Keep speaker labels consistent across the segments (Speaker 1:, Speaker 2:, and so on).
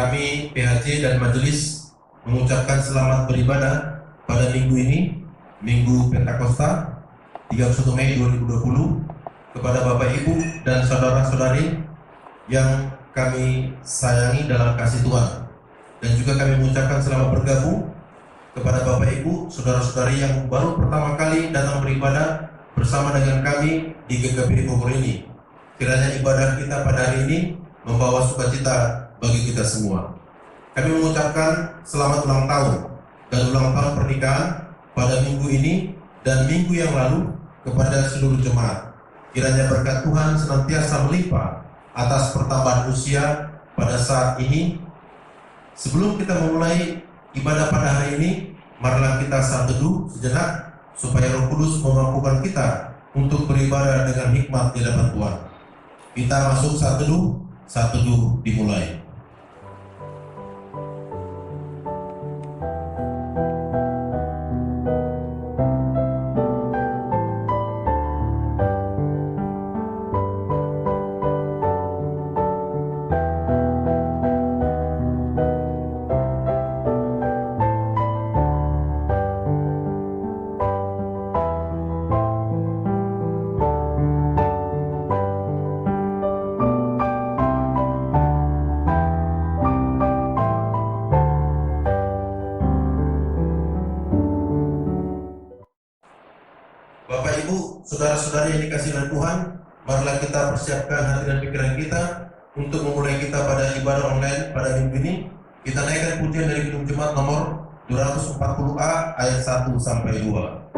Speaker 1: Kami PHC dan Majelis mengucapkan selamat beribadah pada minggu ini, Minggu Pentakosta 31 Mei 2020 kepada Bapak Ibu dan saudara-saudari yang kami sayangi dalam kasih Tuhan. Dan juga kami mengucapkan selamat bergabung kepada Bapak Ibu, saudara-saudari yang baru pertama kali datang beribadah bersama dengan kami di GKP Bogor ini. Kiranya ibadah kita pada hari ini membawa sukacita bagi kita semua. Kami mengucapkan selamat ulang tahun dan ulang tahun pernikahan pada minggu ini dan minggu yang lalu kepada seluruh jemaat. Kiranya berkat Tuhan senantiasa melimpah atas pertambahan usia pada saat ini. Sebelum kita memulai ibadah pada hari ini, marilah kita saat teduh sejenak supaya Roh Kudus memampukan kita untuk beribadah dengan hikmat di hadapan Tuhan. Kita masuk saat teduh dimulai. Bapak Ibu, saudara-saudari yang dikasihi oleh Tuhan, marilah kita persiapkan hati dan pikiran kita untuk memulai kita pada ibadah online pada minggu ini. Kita naikkan pujian dari Kidung Jemaat nomor 240A ayat 1 sampai 2.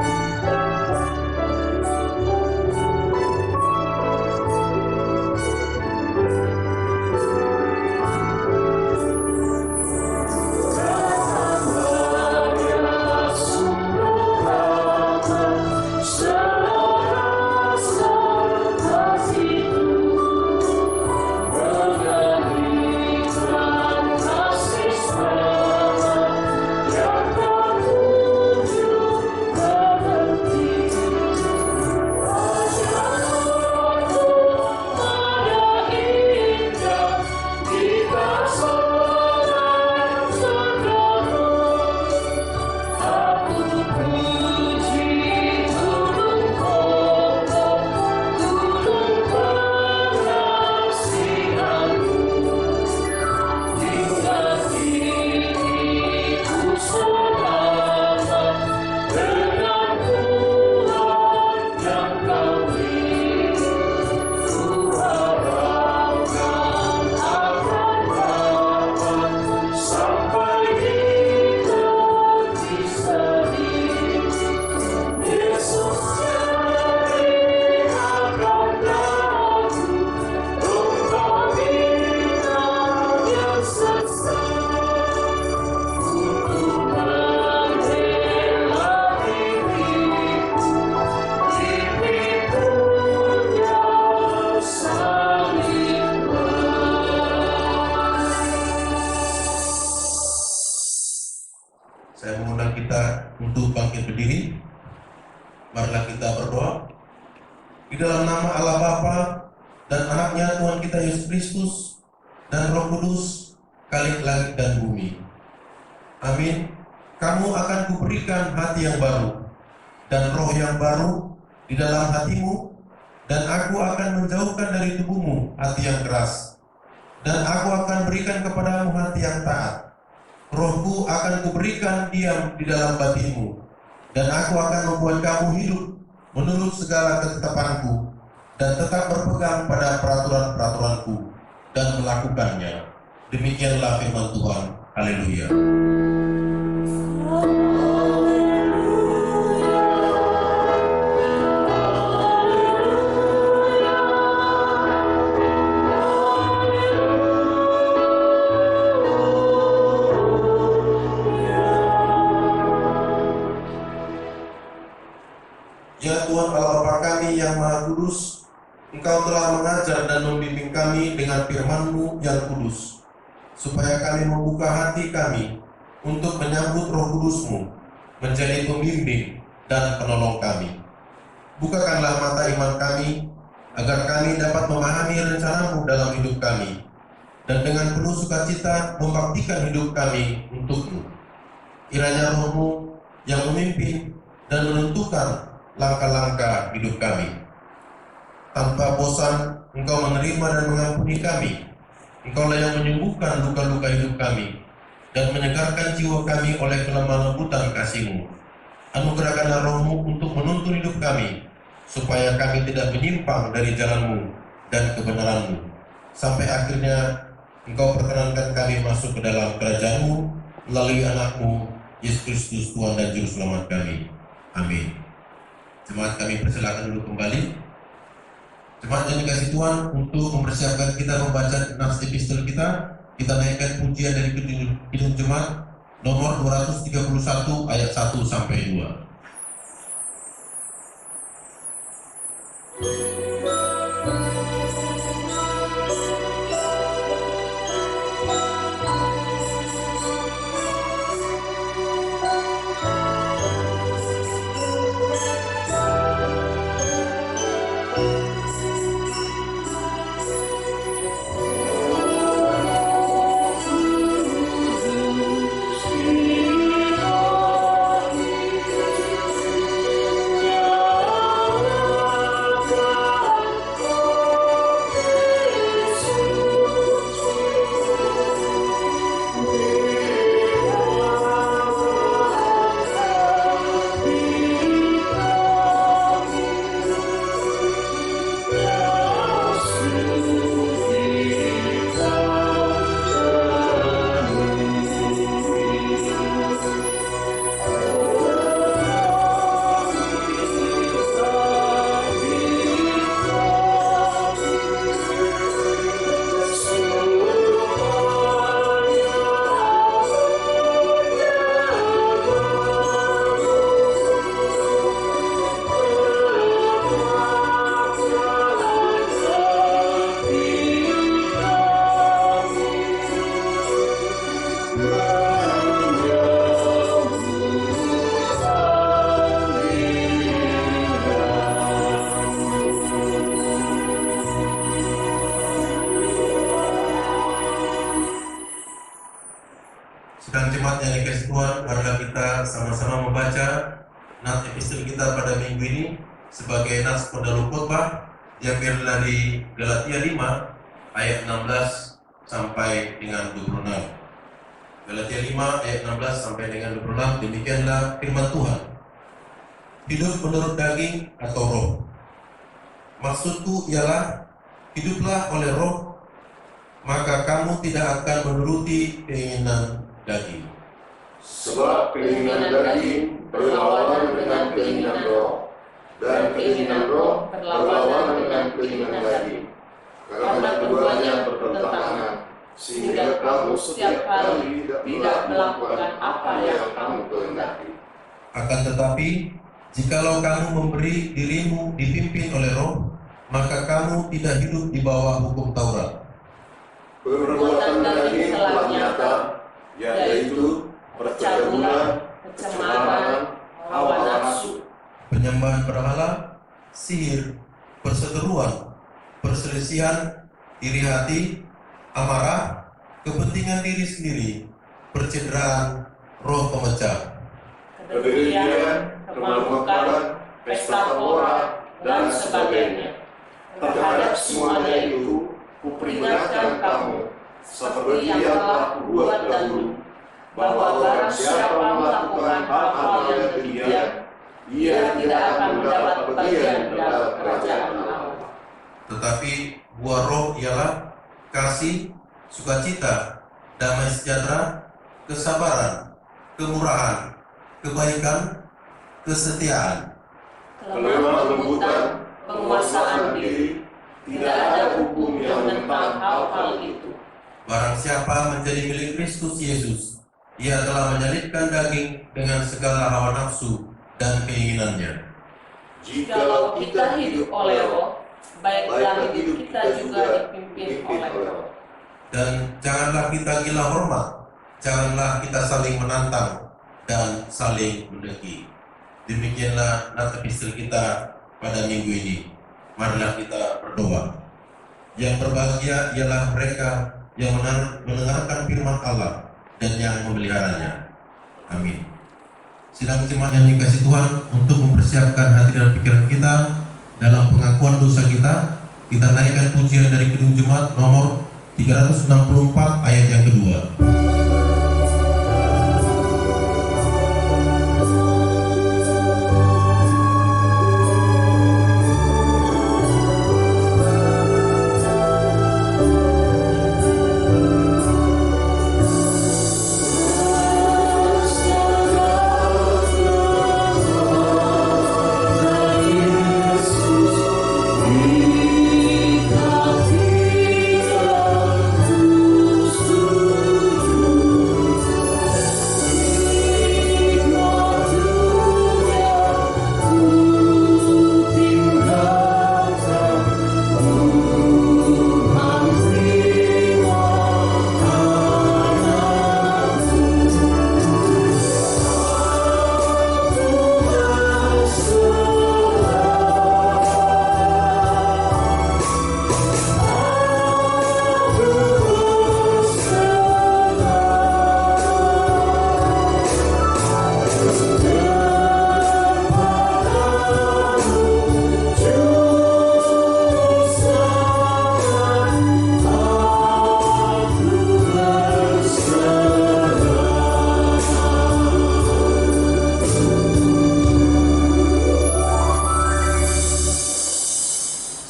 Speaker 1: Saya mengundang kita untuk bangkit berdiri. Marilah kita berdoa. Di dalam nama Allah Bapa dan Anaknya Tuhan kita Yesus Kristus dan Roh Kudus, Khalik langit dan bumi. Amin. Kamu akan kuberikan hati yang baru dan roh yang baru di dalam hatimu, dan aku akan menjauhkan dari tubuhmu hati yang keras, dan aku akan berikan kepadamu hati yang taat. Rohku akan kuberikan diam di dalam batinmu, dan aku akan membuat kamu hidup menurut segala ketetapanku, dan tetap berpegang pada peraturan-peraturanku, dan melakukannya. Demikianlah firman Tuhan. Haleluya. Ya Tuhan Allah Bapa kami yang Maha Kudus, Engkau telah mengajar dan membimbing kami dengan firman-Mu yang kudus, supaya kami membuka hati kami untuk menyambut Roh Kudus-Mu, menjadi pembimbing dan penolong kami. Bukakanlah mata iman kami, agar kami dapat memahami rencana-Mu dalam hidup kami, dan dengan penuh sukacita membaktikan hidup kami untuk-Mu. Kiranya Roh-Mu yang memimpin dan menentukan langkah-langkah hidup kami. Tanpa bosan, Engkau menerima dan mengampuni kami. Engkaulah yang menyembuhkan luka-luka hidup kami dan menyegarkan jiwa kami oleh kelemah lembutan kasih-Mu. Anugerahkanlah Roh-Mu untuk menuntun hidup kami, supaya kami tidak menyimpang dari jalan-Mu dan kebenaran-Mu, sampai akhirnya Engkau perkenankan kami masuk ke dalam kerajaan-Mu melalui anak-Mu, Yesus Kristus, Tuhan dan Juru Selamat kami. Amin. Jemaat, kami persilakan dulu kembali. Jemaat yang dikasih Tuhan, untuk mempersiapkan kita membaca nats epistel kita naikkan pujian dari Kidung Jemaat nomor 231 ayat 1 sampai 2. Sedang jemaat yang dikasih Tuhan, marilah kita sama-sama membaca nats epistel kita pada minggu ini sebagai nats pendahulu khotbah diambil dari Galatia 5 ayat 16 sampai dengan 26. Galatia 5 ayat 16 sampai dengan 26, demikianlah firman Tuhan. Hidup menurut daging atau roh. Maksudku ialah hiduplah oleh roh, maka kamu tidak akan menuruti keinginan daging.
Speaker 2: Sebab keinginan daging berlawanan dengan keinginan roh, dan keinginan roh berlawanan dengan keinginan daging. Karena keduanya bertentangan, sehingga kamu setiap kali tidak melakukan apa yang kamu kehendaki.
Speaker 1: Akan tetapi, jikalau kamu memberi dirimu dipimpin oleh roh, maka kamu tidak hidup di bawah hukum Taurat.
Speaker 2: Perbuatan daging telah nyata, yaitu percabulan, kecemaran, hawa nafsu,
Speaker 1: penyembahan berhala, sihir, perseteruan, perselisihan, iri hati, amarah, kepentingan diri sendiri, percederaan, roh pemecah,
Speaker 2: kedengkian, kemabuk-mabukan, pesta pora, dan sebagainya. Terhadap semuanya itu, kuperingatkan kamu, seperti yang telah kubuat dahulu, bahwa barang siapa melakukan hal-hal yang demikian, ia tidak akan mendapat bagian dalam kerajaan Allah.
Speaker 1: Tetapi buah roh ialah kasih, sukacita, damai sejahtera, kesabaran, kemurahan, kebaikan, kesetiaan,
Speaker 2: kelemah lembutan, penguasaan diri. Tidak ada hukum yang menentang hal-hal itu.
Speaker 1: Barang siapa menjadi milik Kristus Yesus, ia telah menyalibkan daging dengan segala hawa nafsu dan keinginannya.
Speaker 2: Jikalau kita hidup oleh roh, baiklah hidup kita juga dipimpin oleh roh.
Speaker 1: Dan janganlah kita gila hormat, janganlah kita saling menantang dan saling mendengki. Demikianlah nats epistel kita pada minggu ini. Marilah kita berdoa. Yang berbahagia ialah mereka yang mendengarkan firman Allah dan yang memeliharanya. Amin. Sidang jemaat yang dikasihi Tuhan, untuk mempersiapkan hati dan pikiran kita dalam pengakuan dosa kita naikkan pujian dari Kidung Jemaat nomor 364 ayat yang kedua.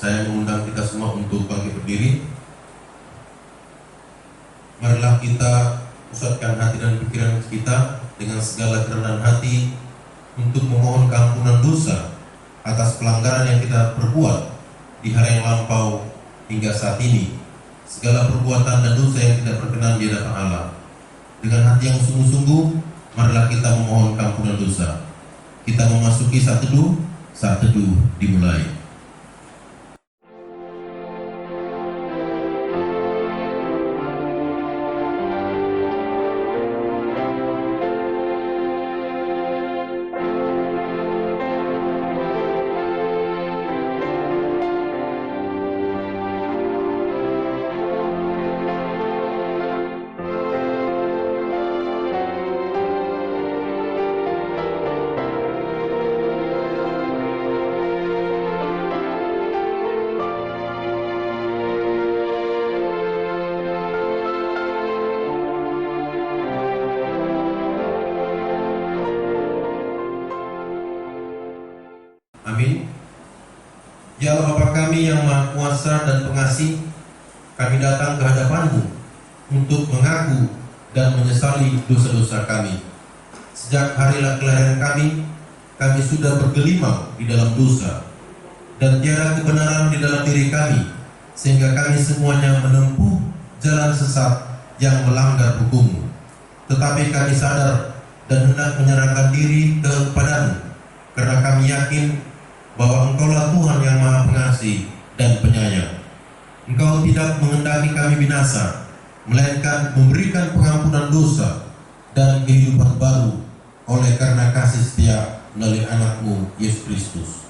Speaker 1: Saya mengundang kita semua untuk bangkit berdiri. Marilah kita pusatkan hati dan pikiran kita dengan segala kerendahan hati untuk memohon keampunan dosa atas pelanggaran yang kita perbuat di hari yang lampau hingga saat ini. Segala perbuatan dan dosa yang tidak berkenan di hadapan Allah. Dengan hati yang sungguh-sungguh, marilah kita memohon keampunan dosa. Kita memasuki saat teduh dimulai. Amin. Ya Allah Bapa kami yang Maha Kuasa dan Pengasih, kami datang ke hadapan-Mu untuk mengaku dan menyesali dosa-dosa kami. Sejak hari kelahiran kami sudah bergelimang di dalam dosa dan tiada kebenaran di dalam diri kami, sehingga kami semuanya menempuh jalan sesat yang melanggar hukum-Mu. Tetapi kami sadar dan hendak menyerahkan diri kepada-Mu, karena kami yakin bahwa Engkaulah Tuhan yang Maha Pengasih dan Penyayang. Engkau tidak menghendaki kami binasa, melainkan memberikan pengampunan dosa dan kehidupan baru oleh karena kasih setia melalui anak-Mu Yesus Kristus.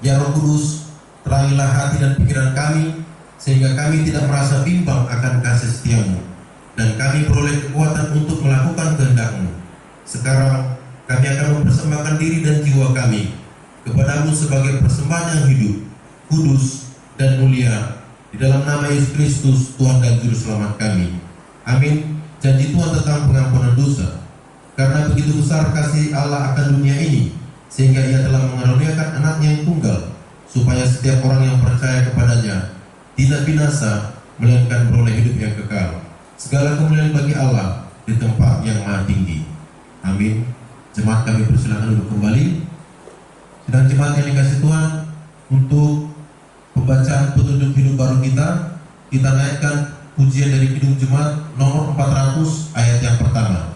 Speaker 1: Ya Roh Kudus, terangilah hati dan pikiran kami, sehingga kami tidak merasa bimbang akan kasih setia-Mu, dan kami beroleh kekuatan untuk melakukan kehendak-Mu. Sekarang kami akan mempersembahkan diri dan jiwa kami kepada-Mu sebagai persembahan yang hidup, kudus, dan mulia, di dalam nama Yesus Kristus, Tuhan dan Juru Selamat kami. Amin. Janji Tuhan tentang pengampunan dosa. Karena begitu besar kasih Allah akan dunia ini, sehingga Ia telah mengaruniakan Anaknya yang tunggal, supaya setiap orang yang percaya kepadanya tidak binasa, melainkan beroleh hidup yang kekal. Segala kemuliaan bagi Allah di tempat yang maha tinggi. Amin. Jemaat kami persilakan duduk kembali. Dan jemaat yang dikasih Tuhan, untuk pembacaan petunjuk hidup baru kita naikkan pujian dari Kidung Jemaat nomor 400 ayat yang pertama.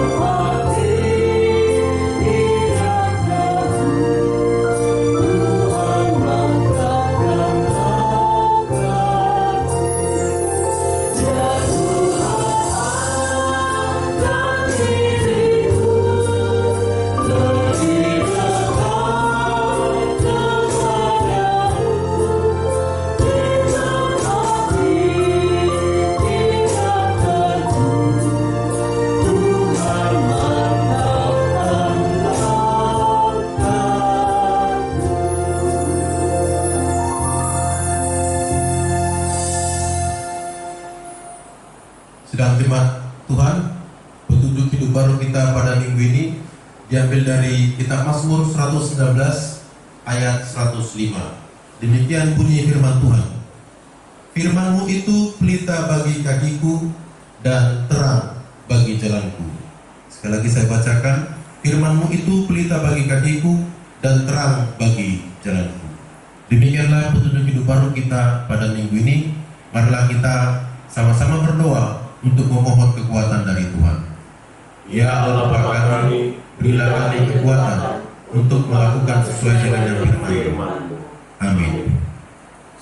Speaker 3: Terima
Speaker 1: Tuhan, petunjuk hidup baru kita pada minggu ini diambil dari kitab Mazmur 119 ayat 105. Demikian bunyi firman Tuhan. Firman-Mu itu pelita bagi kakiku dan terang bagi jalanku. Sekali lagi saya bacakan. Firman-Mu itu pelita bagi kakiku dan terang bagi jalanku. Demikianlah petunjuk hidup baru kita pada minggu ini. Marilah kita sama-sama berdoa untuk memohon kekuatan dari Tuhan. Ya Allah Bapa kami, berilah kami kekuatan untuk melakukan sesuai dengan yang firman-Mu. Amin.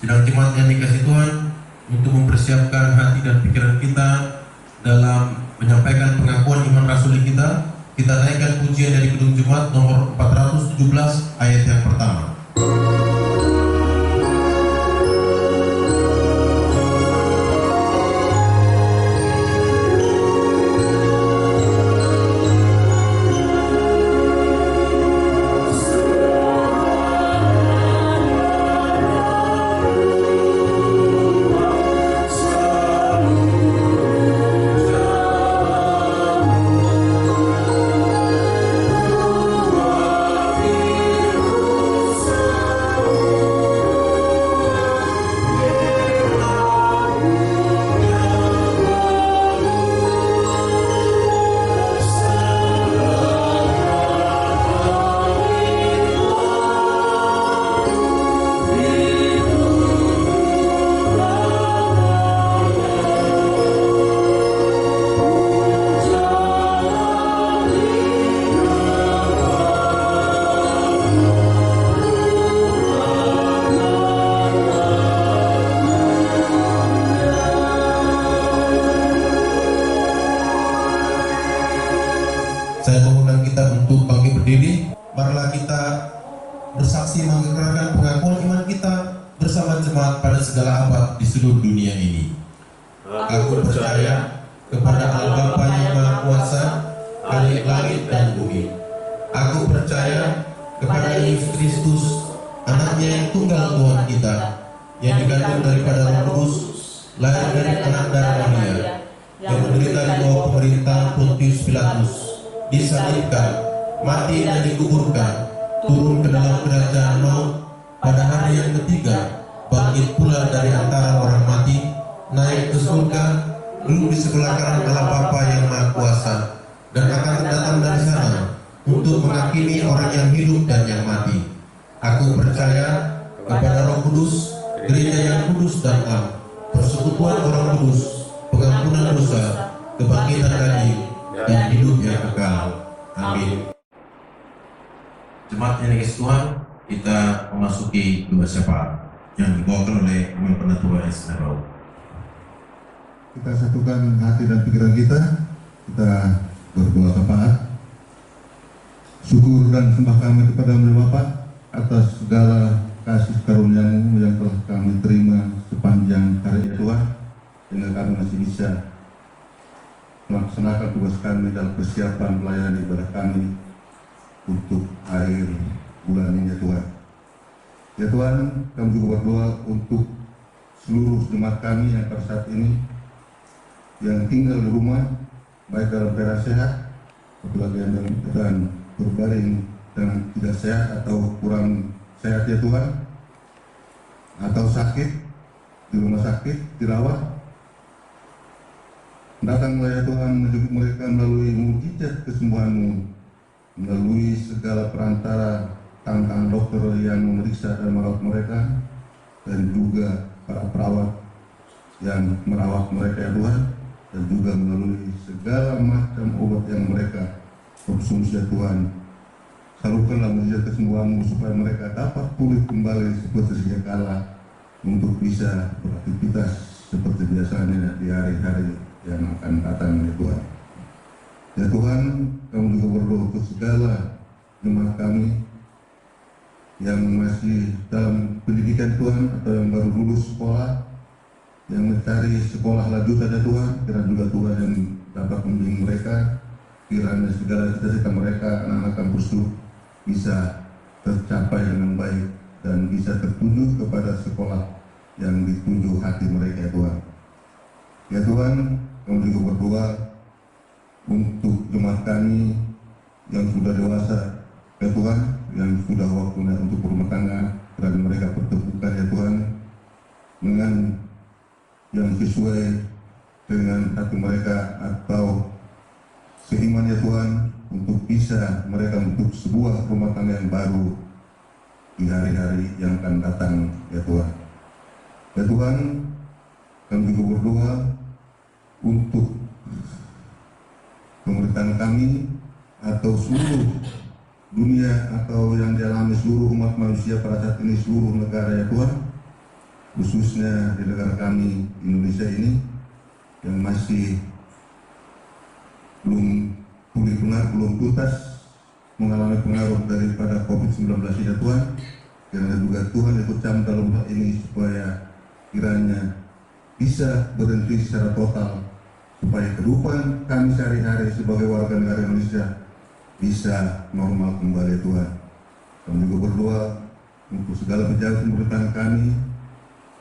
Speaker 1: Sidang jemaat yang dikasihi Tuhan, untuk mempersiapkan hati dan pikiran kita dalam menyampaikan pengakuan iman rasuli kita naikkan pujian dari Gedung Jemaat nomor 417 ayat yang pertama. Saya mengundang kita untuk bangkit berdiri. Marilah kita bersaksi mengekarkan pengakuan iman kita bersama jemaat pada segala abad di seluruh dunia ini. Aku percaya kepada Allah Bapa yang Maha Kuasa, Khalik langit dan bumi. Aku percaya kepada Yesus Kristus, anaknya yang tunggal Tuhan kita, yang dikandung daripada Roh Kudus, lahir dari anak darah Maria, yang menderita di bawah pemerintahan Pontius Pilatus, disalibkan, mati dan dikuburkan, turun ke dalam kerajaan maut, pada hari yang ketiga bangkit pula dari antara orang mati, naik ke surga, duduk di sebelah kanan Allah Bapa yang Maha Kuasa, dan akan datang dari sana untuk menghakimi orang yang hidup dan yang mati. Aku percaya kepada Roh Kudus, gereja yang kudus dan am, persekutuan orang kudus, pengampunan dosa, kebangkitan daging, dan hidup yang kekal. Amin. Jemaat yang dikasihi Tuhan, kita memasuki doa syafaat yang dibawakan oleh Imam Penatua Isnaro.
Speaker 3: Kita satukan hati dan pikiran kita berdoa syafaat. Syukur dan sembah kami kepada-Mu Bapa atas segala kasih karunia-Mu yang telah kami terima sepanjang hari Tuhan, sehingga kami masih bisa melaksanakan tugas kami dalam persiapan pelayanan ibadah kami untuk akhir bulan ini, ya Tuhan. Ya Tuhan, kami juga berdoa untuk seluruh jemaat kami yang pada saat ini yang tinggal di rumah, baik dalam keadaan sehat, apalagi yang dalam keadaan berbaring dan tidak sehat atau kurang sehat, ya Tuhan, atau sakit di rumah sakit, dirawat. Datanglah ya Tuhan menjemput mereka melalui mukjizat kesembuhan-Mu, melalui segala perantara tangan dokter yang memeriksa dan merawat mereka, dan juga para perawat yang merawat mereka ya Tuhan, dan juga melalui segala macam obat yang mereka konsumsi ya Tuhan. Salurkanlah mukjizat kesembuhan-Mu supaya mereka dapat pulih kembali seperti sedia kala untuk bisa beraktivitas seperti biasanya di hari-hari yang akan datang ya Tuhan. Ya Tuhan, kami juga berdoa untuk segala jemaat kami yang masih dalam pendidikan Tuhan atau yang baru lulus sekolah, yang mencari sekolah lanjutan ya Tuhan, kiranya juga Tuhan yang dapat membimbing mereka, kiranya segala cita-cita mereka, anak-anak kampus itu bisa tercapai dengan baik dan bisa tertuju kepada sekolah yang dituju hati mereka ya Tuhan. Ya Tuhan, kami juga berdoa untuk jemaat kami yang sudah dewasa, ya Tuhan, yang sudah waktunya untuk berumah tangga, dan mereka pertemukan ya Tuhan, dengan yang sesuai dengan hati mereka atau seiman ya Tuhan, untuk bisa mereka untuk sebuah rumah tangga yang baru di hari-hari yang akan datang ya Tuhan. Ya Tuhan, kami juga berdoa untuk pemerintahan kami atau seluruh dunia atau yang dialami seluruh umat manusia pada saat ini, seluruh negara ya Tuhan, khususnya di negara kami Indonesia ini yang masih belum pulih benar, belum tuntas mengalami pengaruh daripada COVID-19 ya Tuhan. Karena juga Tuhan ikut campur dalam hal ini supaya kiranya bisa berhenti secara total, supaya kehidupan kami sehari-hari sebagai warga negara Indonesia bisa normal kembali Tuhan. Kami juga berdoa untuk segala pejabat pemerintahan kami,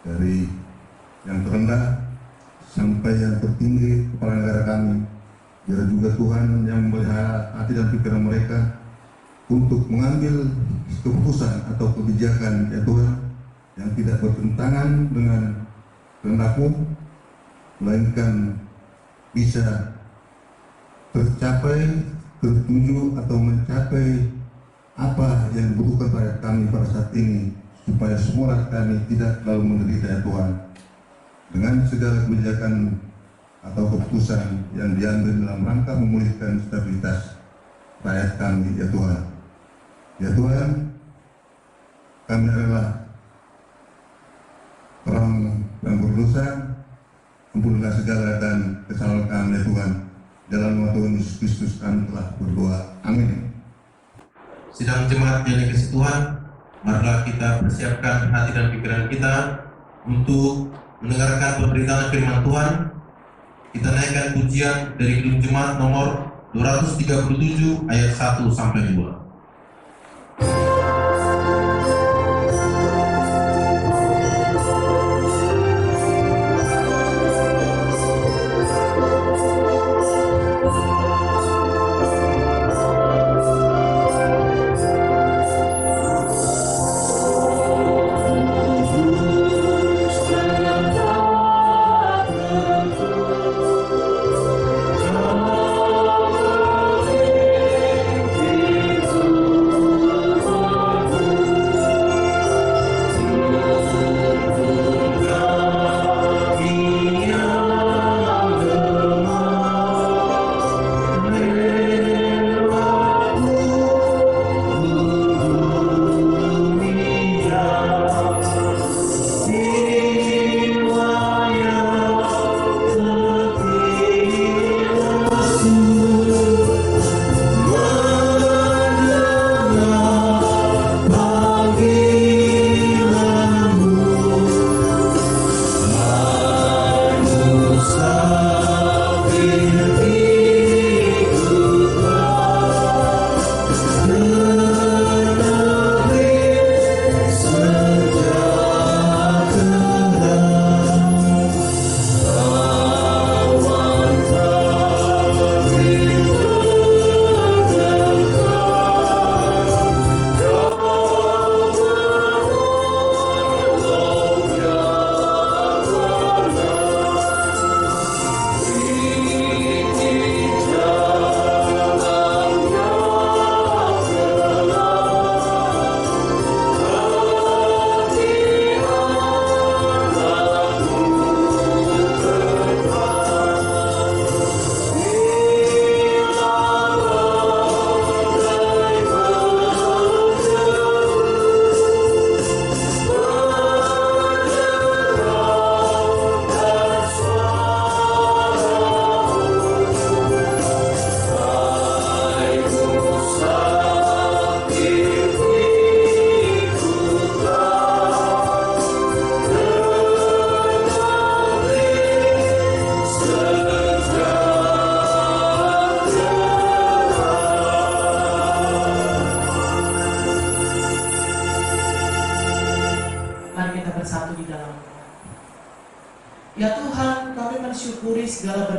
Speaker 3: dari yang terendah sampai yang tertinggi kepala negara kami. Biar juga Tuhan yang memelihara hati dan pikiran mereka untuk mengambil keputusan atau kebijakan ya Tuhan yang tidak bertentangan dengan kehendak-Mu, melainkan bisa tercapai, tertuju atau mencapai apa yang dibutuhkan rakyat kami pada saat ini, supaya semua rakyat kami tidak lalu menderita ya Tuhan. Dengan segala kebijakan atau keputusan yang diambil dalam rangka memulihkan stabilitas rakyat kami ya Tuhan. Ya Tuhan, kami adalah orang yang berdosa, ampunilah segala dan kesalahan kami ya Tuhan. Dalam nama Tuhan Yesus Kristus kami telah berdoa. Amin.
Speaker 1: Sidang jemaat yang dikasihi Tuhan, marilah kita persiapkan hati dan pikiran kita untuk mendengarkan pemberitaan firman Tuhan. Kita naikkan pujian dari Kidung Jemaat nomor 237 ayat 1 sampai 2.
Speaker 4: Oh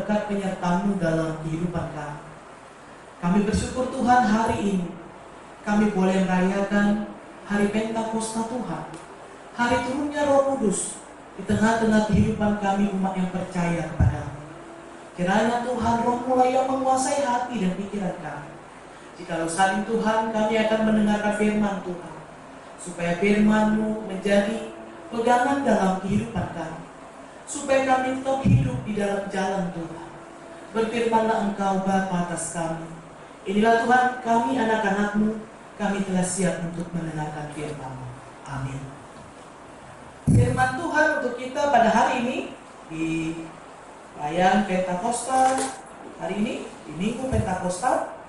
Speaker 4: berkat penyertaan-Mu dalam kehidupan kami. Kami bersyukur Tuhan hari ini kami boleh merayakan hari Pentakosta Tuhan, hari turunnya Roh Kudus di tengah-tengah kehidupan kami umat yang percaya kepada-Mu. Kiranya Tuhan Roh-Mu yang menguasai hati dan pikiran kami. Jikalau saat ini Tuhan kami akan mendengarkan firman Tuhan, supaya firman-Mu menjadi pegangan dalam kehidupan kami, supaya kami tetap hidup di dalam jalan Tuhan. Berfirmanlah Engkau Bapa atas kami. Inilah Tuhan kami anak-anak-Mu, kami telah siap untuk mendengarkan firman-Mu. Amin. Firman Tuhan untuk kita pada hari ini di perayaan Pentakosta hari ini, di Minggu Pentakosta,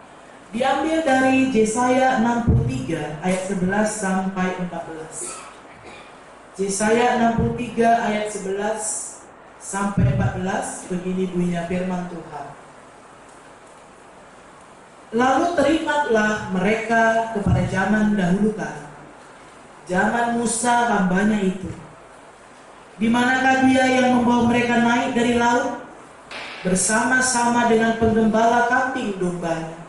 Speaker 4: diambil dari Yesaya 63 ayat 11 sampai 14. Yesaya 63 ayat 11 sampai 14, begini bunyinya firman Tuhan. Lalu teringatlah mereka kepada zaman dahulu kala, zaman Musa hambanya itu. Di manakah dia yang membawa mereka naik dari laut bersama-sama dengan penggembala kambing dombanya?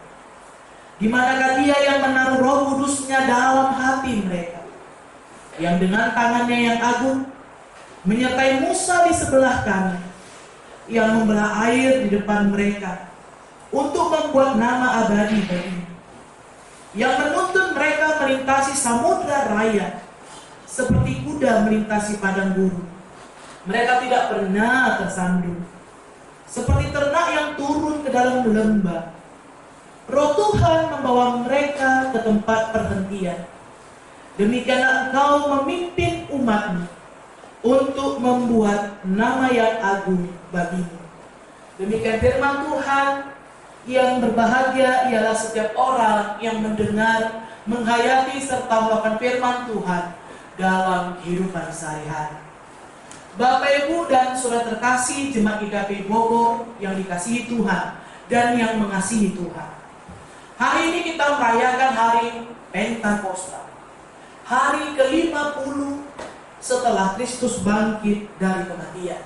Speaker 4: Di manakah dia yang menaruh Roh Kudusnya dalam hati mereka, yang dengan tangannya yang agung menyertai Musa di sebelah kanan, yang membelah air di depan mereka untuk membuat nama abadi baginya, yang menuntun mereka melintasi samudra raya seperti kuda melintasi padang gurun. Mereka tidak pernah tersandung, seperti ternak yang turun ke dalam lembah. Roh Tuhan membawa mereka ke tempat perhentian. Demikianlah Engkau memimpin umat-Mu untuk membuat nama yang agung bagi-Mu. Demikian firman Tuhan. Yang berbahagia ialah setiap orang yang mendengar, menghayati serta melakukan firman Tuhan dalam kehidupan sehari-hari. Bapak, Ibu, dan saudara terkasih Jemaat GKP Bogor yang dikasihi Tuhan dan yang mengasihi Tuhan. Hari ini kita merayakan hari Pentakosta, hari ke-50 setelah Kristus bangkit dari kematian.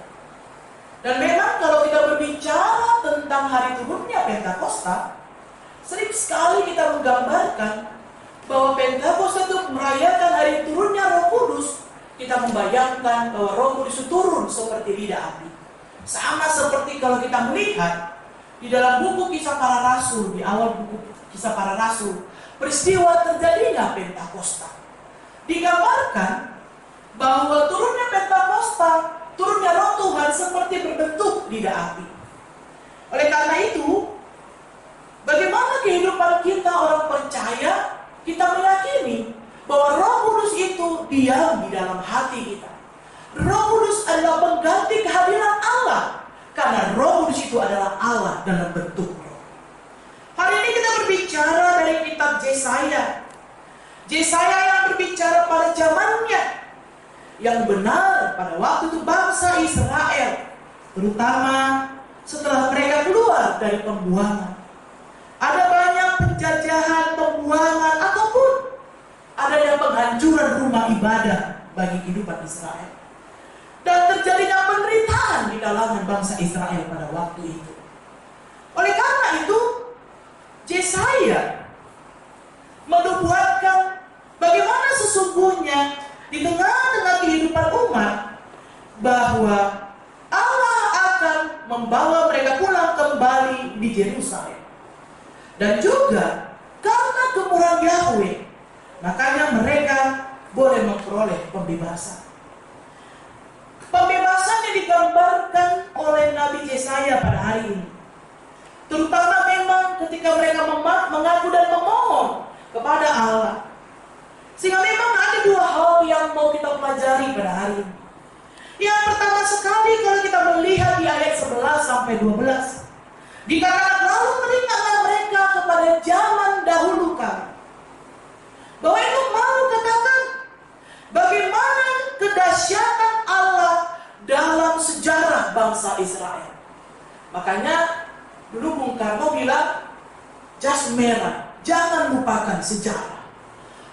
Speaker 4: Dan memang kalau kita berbicara tentang hari turunnya Pentakosta, sering sekali kita menggambarkan bahwa Pentakosta itu merayakan hari turunnya Roh Kudus. Kita membayangkan bahwa Roh Kudus itu turun seperti lidah api. Sama seperti kalau kita melihat di dalam buku Kisah Para Rasul, di awal buku Kisah Para Rasul, peristiwa terjadinya Pentakosta. Digambarkan bahwa turunnya Pentakosta, turunnya Roh Tuhan seperti berbentuk lidah api. Oleh karena itu, bagaimana kehidupan kita orang percaya, kita meyakini bahwa Roh Kudus itu diam di dalam hati kita. Roh Kudus adalah pengganti kehadiran Allah, karena Roh Kudus itu adalah Allah dalam bentuk roh. Hari ini kita berbicara dari kitab Yesaya. Yesaya yang berbicara pada zamannya, yang benar pada waktu itu bangsa Israel, terutama setelah mereka keluar dari pembuangan. Ada banyak penjajahan, pembuangan, ataupun ada yang penghancuran rumah ibadah bagi kehidupan Israel. Dan terjadinya penderitaan di kalangan bangsa Israel pada waktu itu. Oleh karena itu, Yesaya menubuatkan bagaimana sesungguhnya di tengah-tengah kehidupan umat, bahwa Allah akan membawa mereka pulang kembali di Yerusalem. Dan juga karena kemurahan Yahweh, makanya mereka boleh memperoleh pembebasan. Pembebasan yang digambarkan oleh Nabi Yesaya pada hari ini, terutama memang ketika mereka mengaku dan memohon kepada Allah. Sehingga memang ada dua hal yang mau kita pelajari pada hari ini. Yang pertama sekali, kalau kita melihat di ayat 11 sampai 12, dikatakan lalu teringatlah mereka kepada zaman dahulu kala. Bahwa itu mau katakan bagaimana kedahsyatan Allah dalam sejarah bangsa Israel. Makanya dulu Bung Karno bilang, jas merah, jangan lupakan sejarah.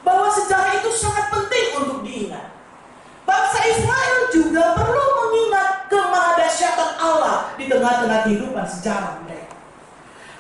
Speaker 4: Bahwa sejarah itu sangat penting untuk diingat. Bangsa Israel juga perlu mengingat kemahadsyatan kedahsyatan Allah di tengah-tengah kehidupan sejarah mereka.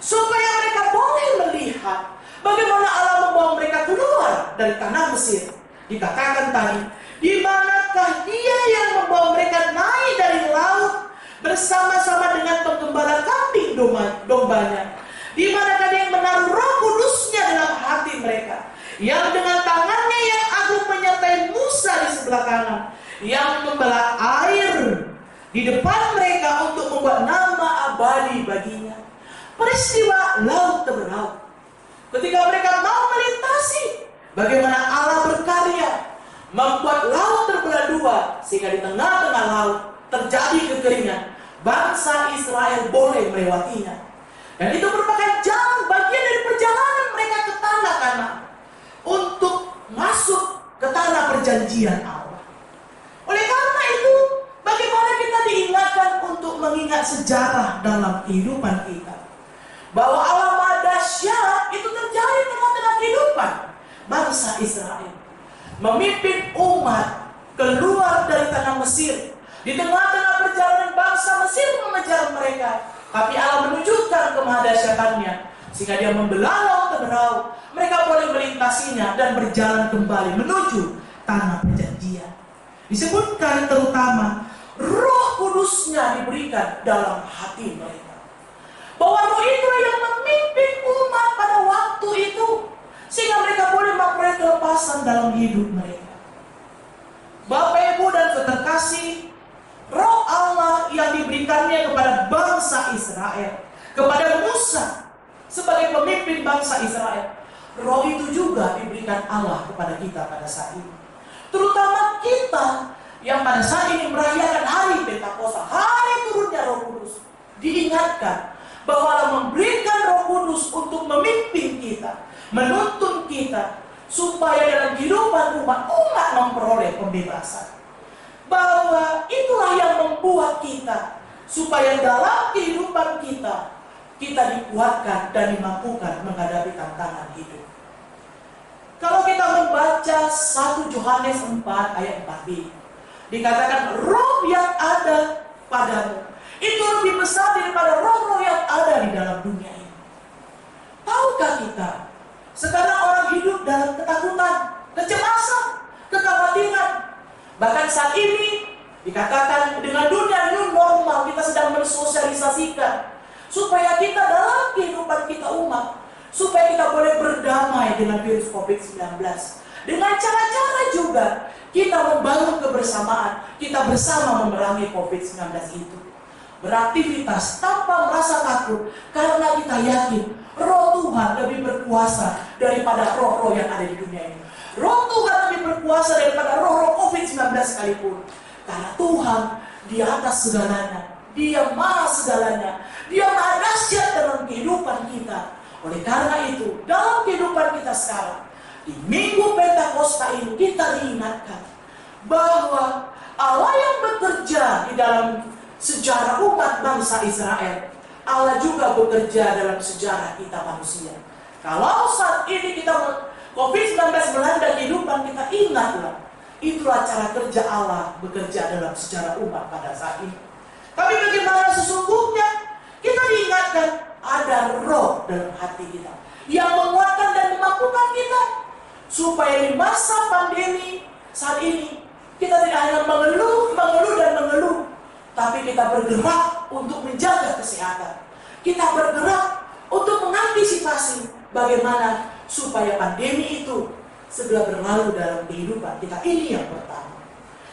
Speaker 4: Supaya mereka boleh melihat bagaimana Allah membawa mereka keluar dari tanah Mesir. Dikatakan tadi, di manakah Dia yang membawa mereka naik dari laut bersama-sama dengan penggembala kambing dombanya? Di manakah Dia yang menaruh Roh Kudus-Nya dalam hati mereka, yang dengan tangannya yang agung menyertai Musa di sebelah kanan, yang membelah air di depan mereka untuk membuat nama abadi baginya. Peristiwa laut terberaut. Ketika mereka mau melintasi, bagaimana Allah berkarya membuat laut terbelah dua, sehingga di tengah-tengah laut terjadi kekeringan. Bangsa Israel boleh melewatinya. Dan itu merupakan bagian dari perjalanan mereka ke tanah Kanaan untuk masuk ke tanah perjanjian Allah. Oleh karena itu, bagaimana kita diingatkan untuk mengingat sejarah dalam kehidupan kita, bahwa Allah Maha Dahsyat itu terjadi di tengah-tengah kehidupan bangsa Israel, memimpin umat keluar dari tanah Mesir. Di tengah-tengah perjalanan bangsa Mesir mengejar mereka, tapi Allah menunjukkan kemahadahsyatannya sehingga Dia membelah laut terberaut. Mereka boleh melintasinya dan berjalan kembali menuju tanah perjanjian. Disebutkan terutama Roh Kudus-Nya diberikan dalam hati mereka, bahwa Roh itu yang memimpin umat pada waktu itu, sehingga mereka boleh memperoleh kelepasan dalam hidup mereka. Bapak, Ibu, dan terkasih, Roh Allah yang diberikannya kepada bangsa Israel, kepada Musa sebagai pemimpin bangsa Israel, Roh itu juga diberikan Allah kepada kita pada saat ini. Terutama kita yang pada saat ini merayakan hari Pentakosta, hari turunnya Roh Kudus, diingatkan bahwa Allah memberikan Roh Kudus untuk memimpin kita, menuntun kita, supaya dalam kehidupan umat memperoleh pembebasan. Bahwa itulah yang membuat kita, supaya dalam kehidupan kita dikuatkan dan dimampukan menghadapi tantangan hidup. Kalau kita membaca 1 Yohanes 4 ayat 4b, dikatakan roh yang ada padamu itu lebih besar daripada roh-roh yang ada di dalam dunia ini. Tahukah kita, sekarang orang hidup dalam ketakutan, kecemasan, kekhawatiran. Bahkan saat ini dikatakan dengan dunia new normal, kita sedang mensosialisasikan supaya kita dalam kehidupan kita umat, supaya kita boleh berdamai dengan virus COVID-19. Dengan cara-cara juga kita membangun kebersamaan, kita bersama memerangi COVID-19 itu. Beraktivitas tanpa merasa takut, karena kita yakin Roh Tuhan lebih berkuasa daripada roh-roh yang ada di dunia ini. Roh Tuhan lebih berkuasa daripada roh-roh COVID-19 sekalipun. Karena Tuhan di atas segalanya, Dia maha segalanya, Dia maha dahsyat dalam kehidupan kita. Oleh karena itu, dalam kehidupan kita sekarang, di Minggu Pentakosta ini, kita diingatkan bahwa Allah yang bekerja di dalam sejarah umat bangsa Israel, Allah juga bekerja dalam sejarah kita manusia. Kalau saat ini kita COVID-19 melanda kehidupan kita, ingatlah, itulah cara kerja Allah bekerja dalam sejarah umat pada saat ini. Tapi bagaimana sesungguhnya? Kita diingatkan ada roh dalam hati kita yang menguatkan dan memampukan kita, supaya di masa pandemi saat ini kita tidak hanya mengeluh dan mengeluh, tapi kita bergerak untuk menjaga kesehatan. Kita bergerak untuk mengantisipasi bagaimana supaya pandemi itu segera berlalu dalam kehidupan kita. Ini yang pertama.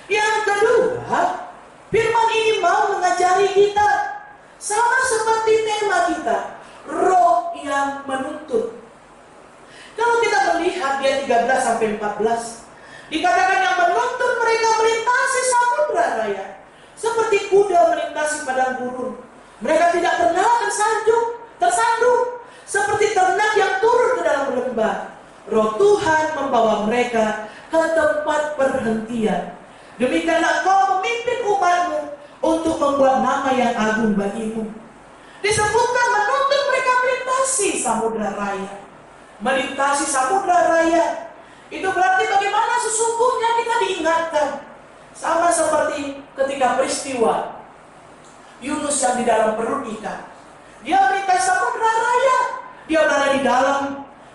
Speaker 4: Yang kedua, firman ini mau mengajari kita, sama seperti tema kita, roh yang menuntun. Kalau kita melihat di ayat 13-14, dikatakan yang menuntun mereka melintasi samudra raya, seperti kuda melintasi padang gurun. Mereka tidak pernah tersandung, seperti ternak yang turun ke dalam lembah. Roh Tuhan membawa mereka ke tempat perhentian. Demikianlah kau memimpin umatmu untuk membuat nama yang agung bagimu. Disebutkan menuntun mereka melintasi samudra raya. Melintasi samudra raya itu berarti bagaimana sesungguhnya kita diingatkan. Sama seperti ketika peristiwa Yunus yang di dalam perut ikan. Dia merintai samudra raya. Dia berada di dalam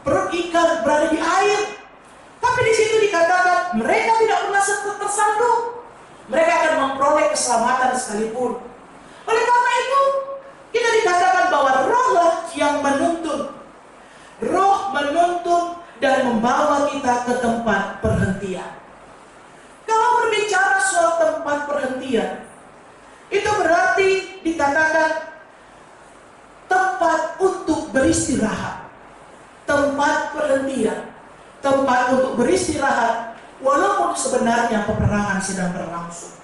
Speaker 4: perut ikan, berada di air. Tapi di situ dikatakan mereka tidak pernah tersandung. Mereka akan memperoleh keselamatan sekalipun. Oleh karena itu, kita dikatakan bahwa rohlah yang menuntun. Roh menuntun dan membawa kita ke tempat perhentian. Kalau berbicara soal tempat perhentian, itu berarti dikatakan tempat untuk beristirahat. Tempat perhentian, tempat untuk beristirahat, walaupun sebenarnya peperangan sedang berlangsung.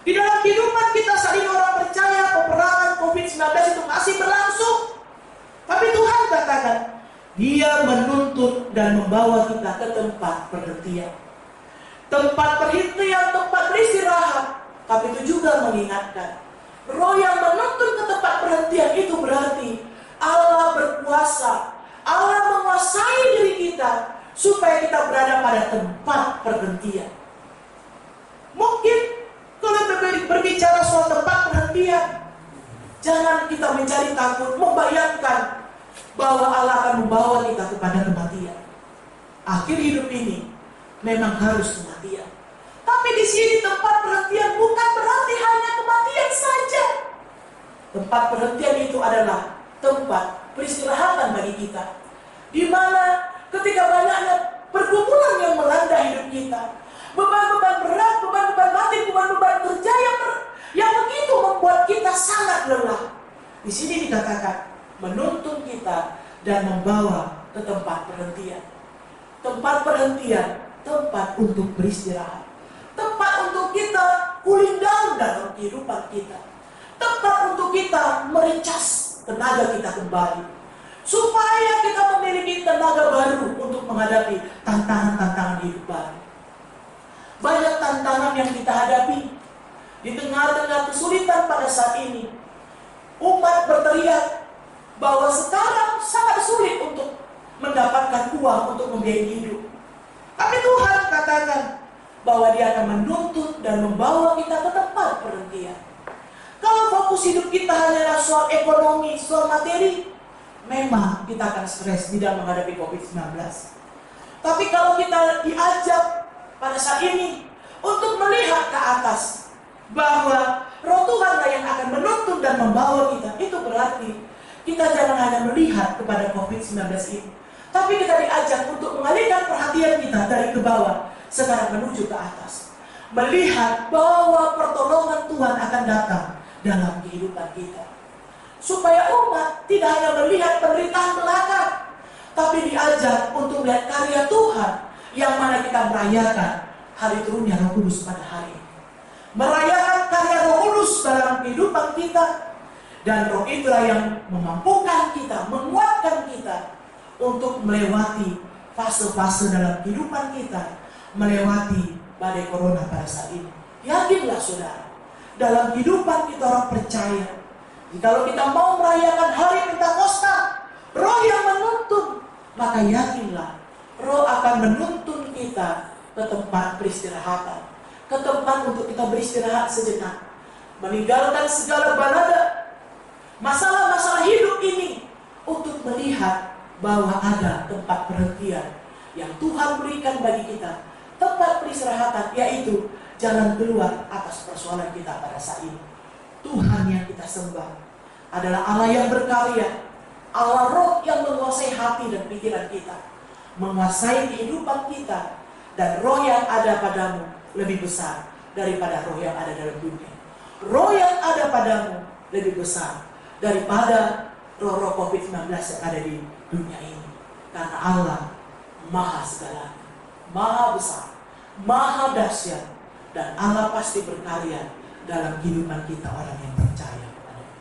Speaker 4: Di dalam kehidupan kita saat ini orang percaya peperangan COVID-19 itu masih berlangsung. Tapi Tuhan katakan, Dia menuntun dan membawa kita ke tempat perhentian. Tempat perhentian, tempat beristirahat. Tapi itu juga mengingatkan, roh yang menuntun ke tempat perhentian itu berarti Allah berkuasa. Allah menguasai diri kita supaya kita berada pada tempat perhentian. Mungkin kalau berbicara soal tempat perhentian, jangan kita mencari takut, membayangkan bahwa Allah akan membawa kita kepada kematian. Akhir hidup ini memang harus kematian. Tapi di sini tempat perhentian bukan berarti hanya kematian saja. Tempat perhentian itu adalah tempat peristirahatan bagi kita, di mana ketika banyaknya pergumulan yang melanda hidup kita, beban-beban berat, beban-beban batin, beban-beban kerja yang begitu membuat kita sangat lelah. Di sini dikatakan menuntun kita dan membawa ke tempat perhentian. Tempat perhentian, tempat untuk beristirahat, tempat untuk kita cooling down dalam kehidupan kita, tempat untuk kita merecas tenaga kita kembali, supaya kita memiliki tenaga baru untuk menghadapi tantangan-tantangan hidup baru. Banyak tantangan yang kita hadapi di tengah-tengah kesulitan pada saat ini. Umat berteriak bahwa sekarang sangat sulit untuk mendapatkan uang untuk membiayai hidup. Tapi Tuhan katakan bahwa Dia akan menuntun dan membawa kita ke tempat perhentian. Kalau fokus hidup kita hanyalah soal ekonomi, soal materi, memang kita akan stres di dalam menghadapi COVID-19. Tapi kalau kita diajak pada saat ini untuk melihat ke atas, bahwa Roh Tuhanlah yang akan menuntun dan membawa kita, itu berarti kita jangan hanya melihat kepada COVID-19 ini, tapi kita diajak untuk mengalihkan perhatian kita dari ke bawah sekarang menuju ke atas, melihat bahwa pertolongan Tuhan akan datang dalam kehidupan kita, supaya umat tidak hanya melihat penderitaan belakang, tapi diajak untuk melihat karya Tuhan yang mana kita merayakan hari turunnya Roh Kudus pada hari ini, merayakan karya Roh Kudus dalam kehidupan kita. Dan Roh itulah yang memampukan kita, menguatkan kita untuk melewati fase-fase dalam kehidupan kita, melewati badai corona pada saat ini. Yakinlah saudara, dalam kehidupan kita orang percaya, jikalau kita mau merayakan hari Pentakosta, Roh yang menuntun, maka yakinlah Roh akan menuntun kita ke tempat peristirahatan, ke tempat untuk kita beristirahat sejenak, meninggalkan segala balada masalah-masalah hidup ini, untuk melihat bahwa ada tempat perhentian yang Tuhan berikan bagi kita, tempat peristirahatan, yaitu jalan keluar atas persoalan kita pada saat ini. Tuhan yang kita sembah adalah Allah yang berkarya, Allah Roh yang menguasai hati dan pikiran kita, menguasai kehidupan kita, dan Roh yang ada padamu lebih besar daripada roh yang ada dalam dunia. Roh yang ada padamu lebih besar daripada roh-roh COVID-19 yang ada di dunia ini. Karena Allah maha segalanya, maha besar, maha dahsyat, dan Allah pasti berkarya dalam kehidupan kita orang yang percaya kepada-Nya.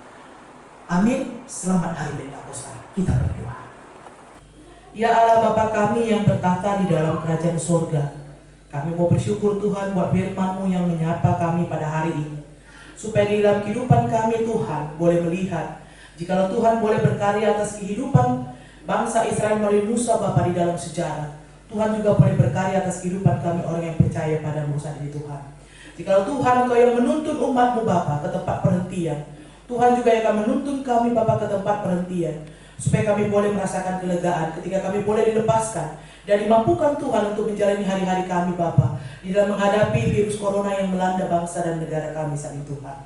Speaker 4: Amin. Selamat hari Pentakosta. Kita berdoa. Ya Allah Bapa kami yang bertata di dalam kerajaan surga, kami mau bersyukur Tuhan buat firman-Mu yang menyapa kami pada hari ini, supaya di dalam kehidupan kami Tuhan boleh melihat, jikalau Tuhan boleh berkarya atas kehidupan bangsa Israel melalui Musa Bapa di dalam sejarah, Tuhan juga boleh berkarya atas kehidupan kami orang yang percaya pada Musa ini Tuhan. Jikalau Tuhan Engkau yang menuntun umat-Mu Bapa ke tempat perhentian, Tuhan juga yang akan menuntun kami Bapa ke tempat perhentian, supaya kami boleh merasakan kelegaan ketika kami boleh dilepaskan dan dimampukan Tuhan untuk menjalani hari-hari kami Bapa di dalam menghadapi virus corona yang melanda bangsa dan negara kami saat ini Tuhan.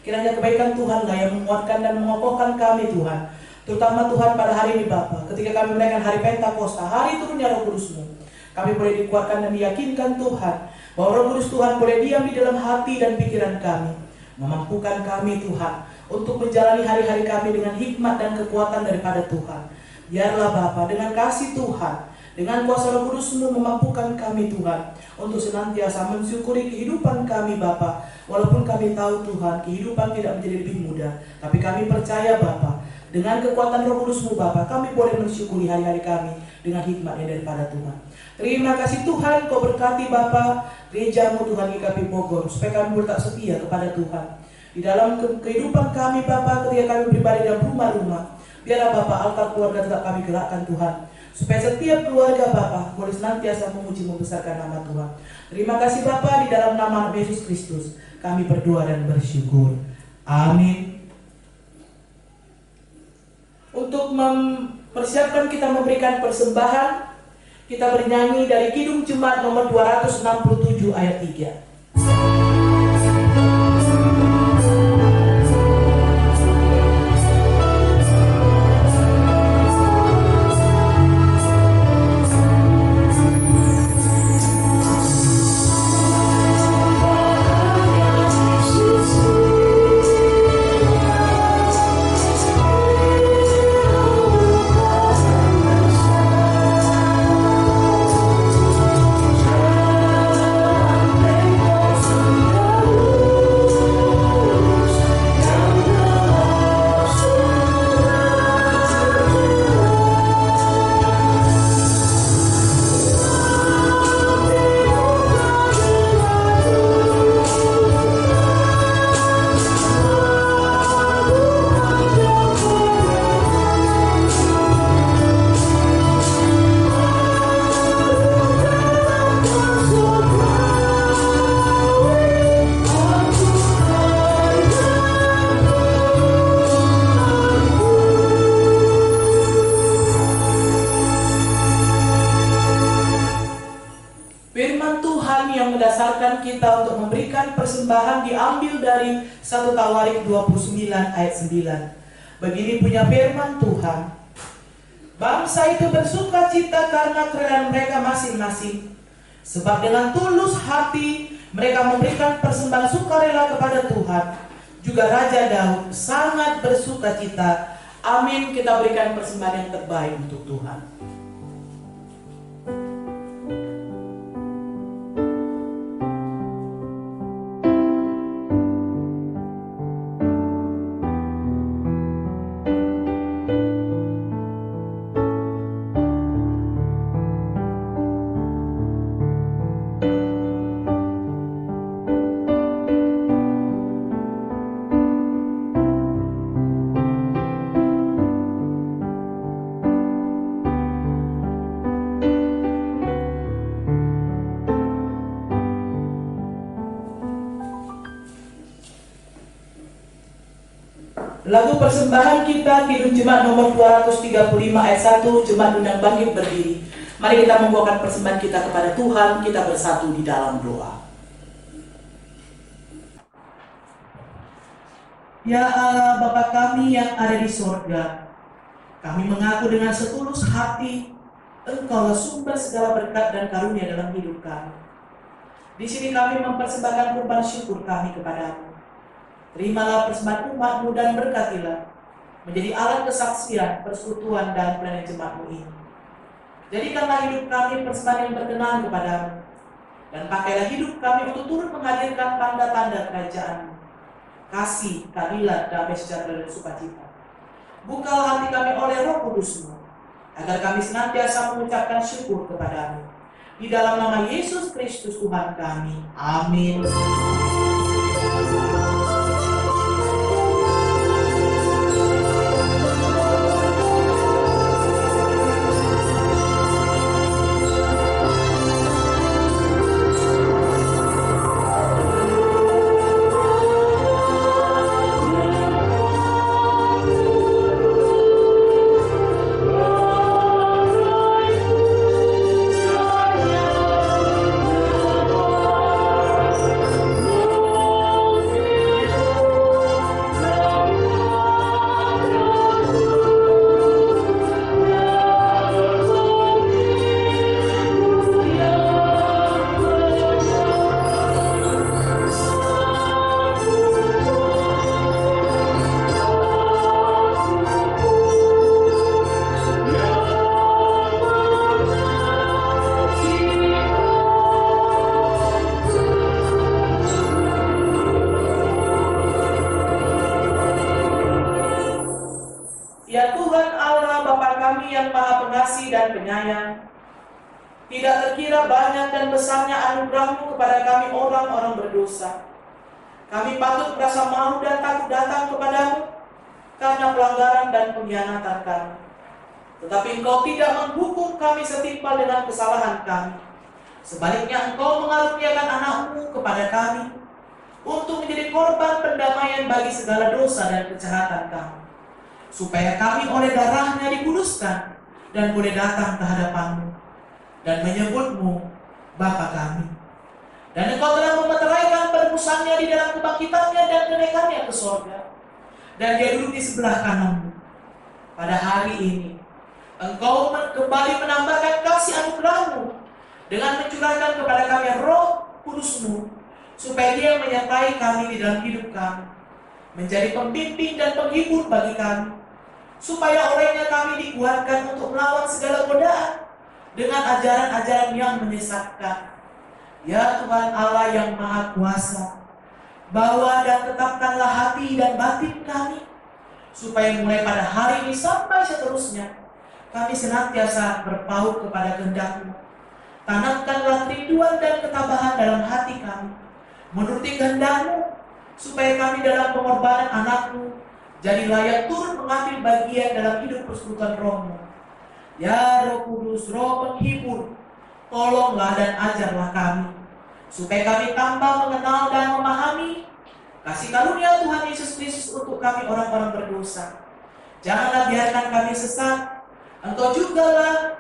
Speaker 4: Kiranya kebaikan Tuhanlah yang menguatkan dan mengokohkan kami Tuhan, terutama Tuhan pada hari ini Bapa, ketika kami merayakan hari Pentakosta, hari turunnya Roh Kudus-Mu, kami boleh dikuatkan dan diyakinkan Tuhan bahwa Roh Kudus Tuhan boleh diam di dalam hati dan pikiran kami, memampukan kami Tuhan untuk menjalani hari-hari kami dengan hikmat dan kekuatan daripada Tuhan. Biarlah Bapa dengan kasih Tuhan, dengan kuasa Roh Kudus-Mu memampukan kami Tuhan untuk senantiasa mensyukuri kehidupan kami Bapa. Walaupun kami tahu Tuhan kehidupan tidak menjadi lebih mudah, tapi kami percaya Bapa, dengan kekuatan Roh Kudus-Mu Bapa, kami boleh mensyukuri hari-hari kami dengan hikmat yang daripada Tuhan. Terima kasih Tuhan, Kau berkati Bapa gereja-Mu Tuhan GKP Bogor, supaya kami tetap setia kepada Tuhan di dalam kehidupan kami Bapa, ketika kami beribadah dalam rumah-rumah. Biarlah Bapa altar keluarga tetap kami gerakkan Tuhan, supaya setiap keluarga Bapa boleh senantiasa memuji membesarkan nama Tuhan. Terima kasih Bapa, di dalam nama Yesus Kristus kami berdoa dan bersyukur. Amin. Untuk mempersiapkan kita memberikan persembahan, kita bernyanyi dari Kidung Jemaat nomor 267 ayat 3. Kita untuk memberikan persembahan diambil dari 1 Tawarik 29 ayat 9. Begini punya firman Tuhan, bangsa itu bersuka cita karena kerelaan mereka masing-masing, sebab dengan tulus hati mereka memberikan persembahan sukarela kepada Tuhan. Juga Raja Daud sangat bersuka cita. Amin. Kita berikan persembahan yang terbaik untuk Tuhan. Lagu persembahan kita Kidung Jemaat nomor 235 ayat 1, Jemaat Undang Bangkit berdiri. Mari kita membawakan persembahan kita kepada Tuhan, kita bersatu di dalam doa. Ya Allah, Bapa kami yang ada di sorga, kami mengaku dengan setulus hati Engkaulah sumber segala berkat dan karunia dalam hidup kami. Di sini kami mempersembahkan kurban syukur kami kepadamu. Terimalah persembahan umat-Mu dan berkatilah menjadi alat kesaksian, persekutuan dan pelayanan jemaat-Mu ini. Jadikanlah hidup kami persembahan yang berkenan kepadamu, dan pakailah hidup kami untuk turut menghadirkan tanda-tanda kerajaan-Mu, kasih, keadilan, damai sejahtera dan sukacita. Bukalah hati kami oleh Roh Kudus-Mu, agar kami senantiasa mengucapkan syukur kepadamu. Di dalam nama Yesus Kristus Tuhan kami. Amin. Allah Bapa kami yang Maha Pengasih dan Penyayang, tidak terkira banyak dan besarnya anugerah-Mu kepada kami orang-orang berdosa. Kami patut merasa malu dan takut datang kepadamu karena pelanggaran dan pengkhianatan kami. Tetapi Engkau tidak menghukum kami setimpal dengan kesalahan kami. Sebaliknya Engkau mengaruniakan anak-Mu kepada kami untuk menjadi korban pendamaian bagi segala dosa dan kejahatan kami, supaya kami oleh darahnya dikuduskan dan boleh datang ke hadapan-Mu dan menyebut-Mu Bapa kami. Dan Engkau telah memeteraikan penebusannya di dalam kebangkitannya dan kenaikannya ke sorga, dan Dia duduk di sebelah kanan-Mu. Pada hari ini Engkau kembali menambahkan kasih anugerah-Mu dengan mencurahkan kepada kami Roh Kudus-Mu, supaya Dia menyertai kami di dalam hidup kami, menjadi pembimbing dan penghibur bagi kami, supaya olehnya kami dikuatkan untuk melawan segala godaan dengan ajaran-ajaran yang menyesatkan. Ya Tuhan Allah yang Maha Kuasa, bawa dan tetapkanlah hati dan batin kami, supaya mulai pada hari ini sampai seterusnya kami senantiasa berpaut kepada kehendak-Mu. Tanamkanlah kerinduan dan ketabahan dalam hati kami, menuruti kehendak-Mu, supaya kami dalam pengorbanan anak-Mu jadi layak turut mengambil bagian dalam hidup persekutuan Roh-Mu. Ya Roh Kudus, Roh penghibur, tolonglah dan ajarlah kami, supaya kami tambah mengenal dan memahami kasih karunia Tuhan Yesus Kristus untuk kami orang-orang berdosa. Janganlah biarkan kami sesat. Engkau jugalah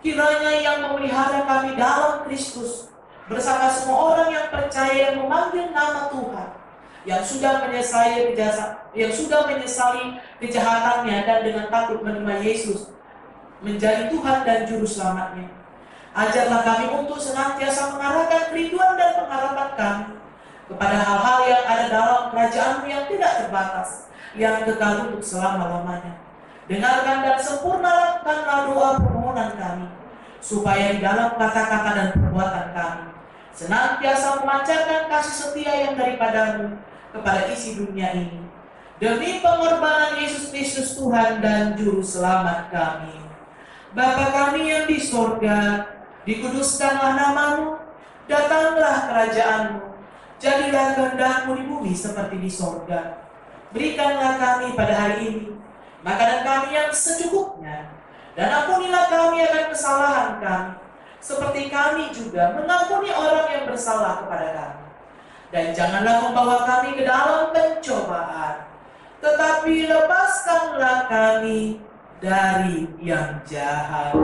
Speaker 4: kiranya yang memelihara kami dalam Kristus, bersama semua orang yang percaya dan memanggil nama Tuhan, yang sudah menyesali kejahatannya dan dengan takut menerima Yesus menjadi Tuhan dan Juru Selamatnya. Ajarlah kami untuk senantiasa mengarahkan kerinduan dan pengharapan kami kepada hal-hal yang ada dalam kerajaan-Mu yang tidak terbatas, yang kekal untuk selama-lamanya. Dengarkan dan sempurnakanlah doa permohonan kami, supaya di dalam kata-kata dan perbuatan kami senantiasa memancarkan kasih setia yang daripada-Mu kepada isi dunia ini, demi pengorbanan Yesus Kristus Tuhan dan Juru Selamat kami. Bapa kami yang di sorga, dikuduskanlah nama-Mu, datanglah kerajaan-Mu, jadilah kehendak-Mu di bumi seperti di sorga. Berikanlah kami pada hari ini makanan kami yang secukupnya, dan ampunilah kami akan kesalahan kami, seperti kami juga mengampuni orang yang bersalah kepada kami. Dan janganlah membawa kami ke dalam pencobaan, tetapi lepaskanlah kami dari yang jahat.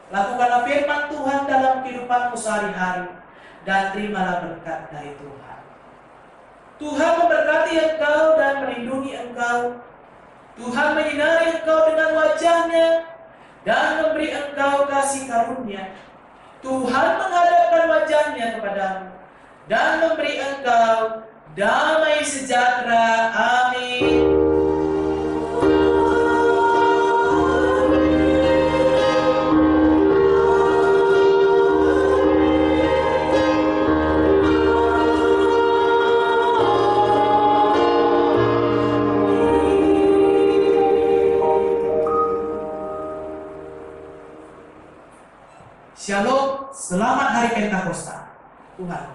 Speaker 4: Lakukanlah firman Tuhan dalam kehidupanmu sehari-hari, dan terimalah berkat dari Tuhan. Tuhan memberkati engkau dan melindungi engkau. Tuhan menyinari engkau dengan wajah-Nya dan memberi engkau kasih karunia. Tuhan menghadapkan wajah-Nya kepadamu dan memberi engkau damai sejahtera. Amin. Shalom, selamat hari Pentakosta. Tuhan